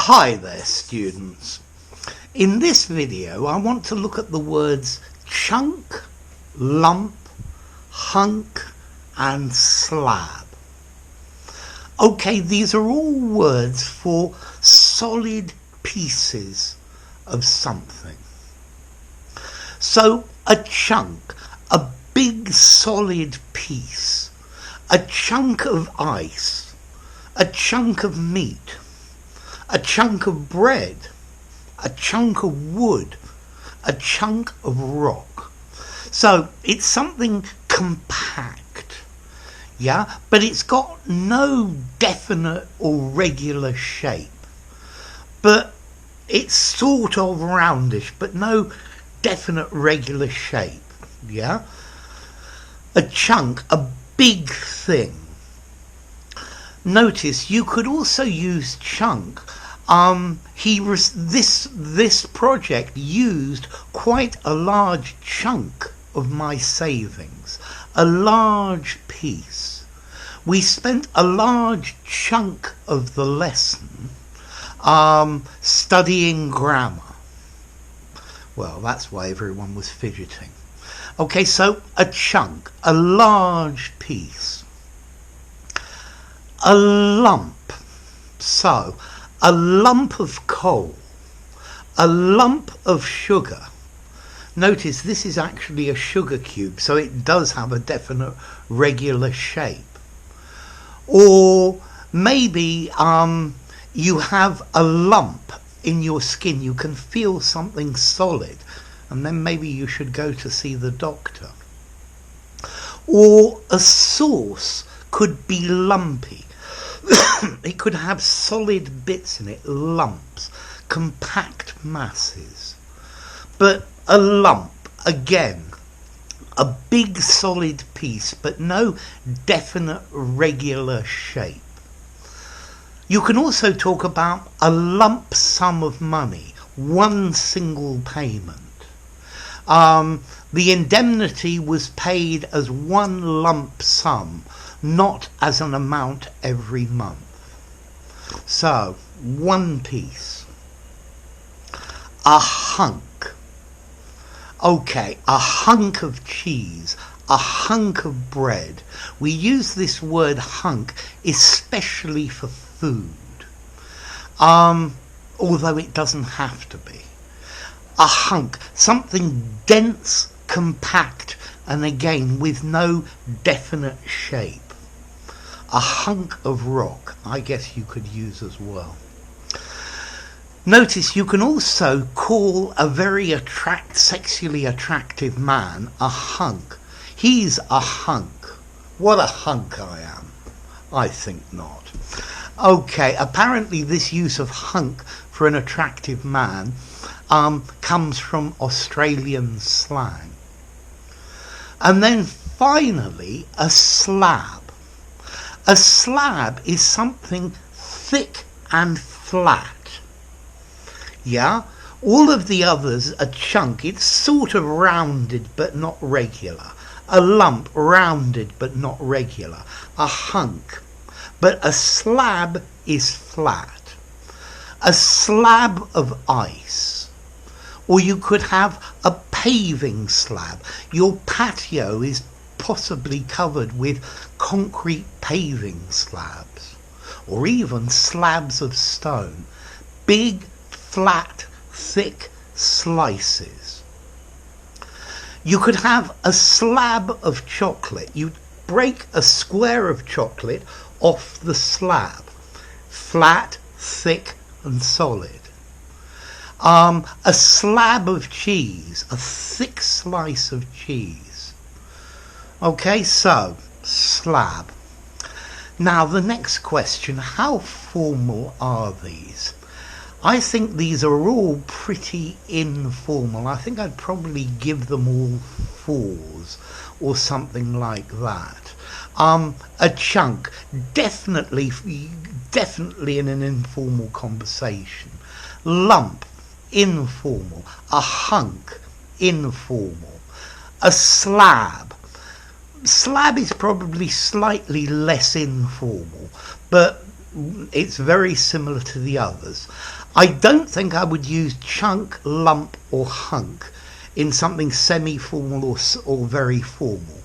Hi there, students. In this video I want to look at the words chunk, lump, hunk and slab. Okay, these are all words for solid pieces of something. So a chunk, a big solid piece, a chunk of ice, a chunk of meat, a chunk of bread, a chunk of wood, a chunk of rock. So it's something compact, yeah, but it's got no definite or regular shape. But it's sort of roundish, but no definite regular shape, yeah. A chunk, a big thing. Notice you could also use chunk. This project used quite a large chunk of my savings, a large piece. We spent a large chunk of the lesson studying grammar. Well, that's why everyone was fidgeting. Okay, so a chunk, a large piece. A lump. So, a lump of coal, a lump of sugar. Notice this is actually a sugar cube, so it does have a definite regular shape. Or maybe you have a lump in your skin, you can feel something solid, and then maybe you should go to see the doctor. Or a sauce could be lumpy. It could have solid bits in it, lumps, compact masses. But a lump, again, a big solid piece, but no definite regular shape. You can also talk about a lump sum of money, one single payment. The indemnity was paid as one lump sum, not as an amount every month. So, one piece. A hunk. Okay, a hunk of cheese, a hunk of bread. We use this word hunk especially for food, although it doesn't have to be. A hunk, something dense, compact, and again with no definite shape. A hunk of rock, I guess you could use as well. Notice you can also call a very sexually attractive man a hunk. He's a hunk. What a hunk I am. I think not. Okay, apparently this use of hunk for an attractive man comes from Australian slang. And then finally, a slab. A slab is something thick and flat. Yeah? All of the others, a chunk, it's sort of rounded but not regular. A lump, rounded but not regular. A hunk. But a slab is flat. A slab of ice. Or you could have a paving slab. Your patio is possibly covered with concrete paving slabs, or even slabs of stone, big, flat, thick slices. You could have a slab of chocolate. You'd break a square of chocolate off the slab, flat, thick and solid. A slab of cheese, a thick slice of cheese. Okay, so, slab. Now the next question, how formal are these? I think these are all pretty informal. I think I'd probably give them all 4s or something like that. A chunk, definitely in an informal conversation. Lump, informal. A hunk, informal. A slab. Slab is probably slightly less informal, but it's very similar to the others. I don't think I would use chunk, lump or hunk in something semi-formal or very formal.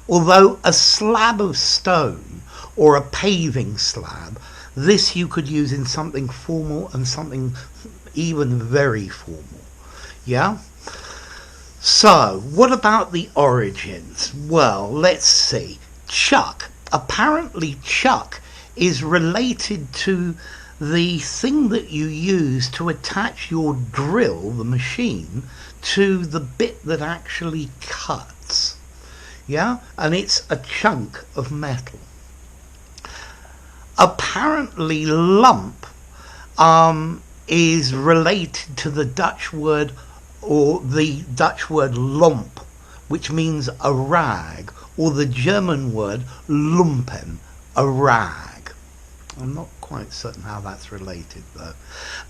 Although a slab of stone or a paving slab, this you could use in something formal and something even very formal. Yeah? So, what about the origins? Well, let's see. Chuck. Apparently chuck is related to the thing that you use to attach your drill, the machine, to the bit that actually cuts. Yeah? And it's a chunk of metal. Apparently lump is related to the Dutch word, or the Dutch word lomp, which means a rag, or the German word lumpen, a rag. I'm not quite certain how that's related though.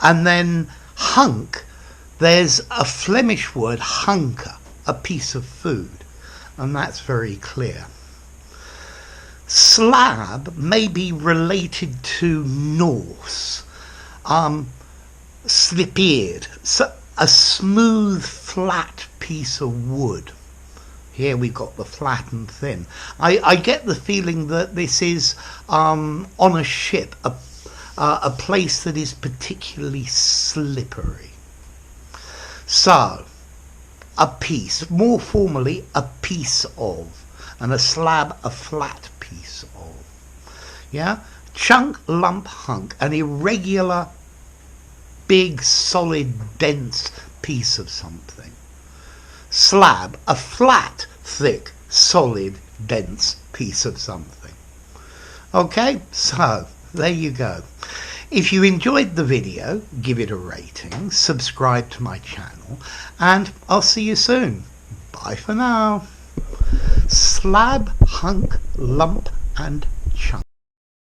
And then hunk, there's a Flemish word hunker, a piece of food, and that's very clear. Slab may be related to Norse, slippered, so a smooth, flat piece of wood. Here we've got the flat and thin. I get the feeling that this is on a ship, a place that is particularly slippery. So, a piece, more formally, a piece of, and a slab, a flat piece of. Yeah? Chunk, lump, hunk, an irregular, big, solid, dense piece of something. Slab, a flat, thick, solid, dense piece of something. Okay, so there you go. If you enjoyed the video, give it a rating, subscribe to my channel, and I'll see you soon. Bye for now. Slab, hunk, lump, and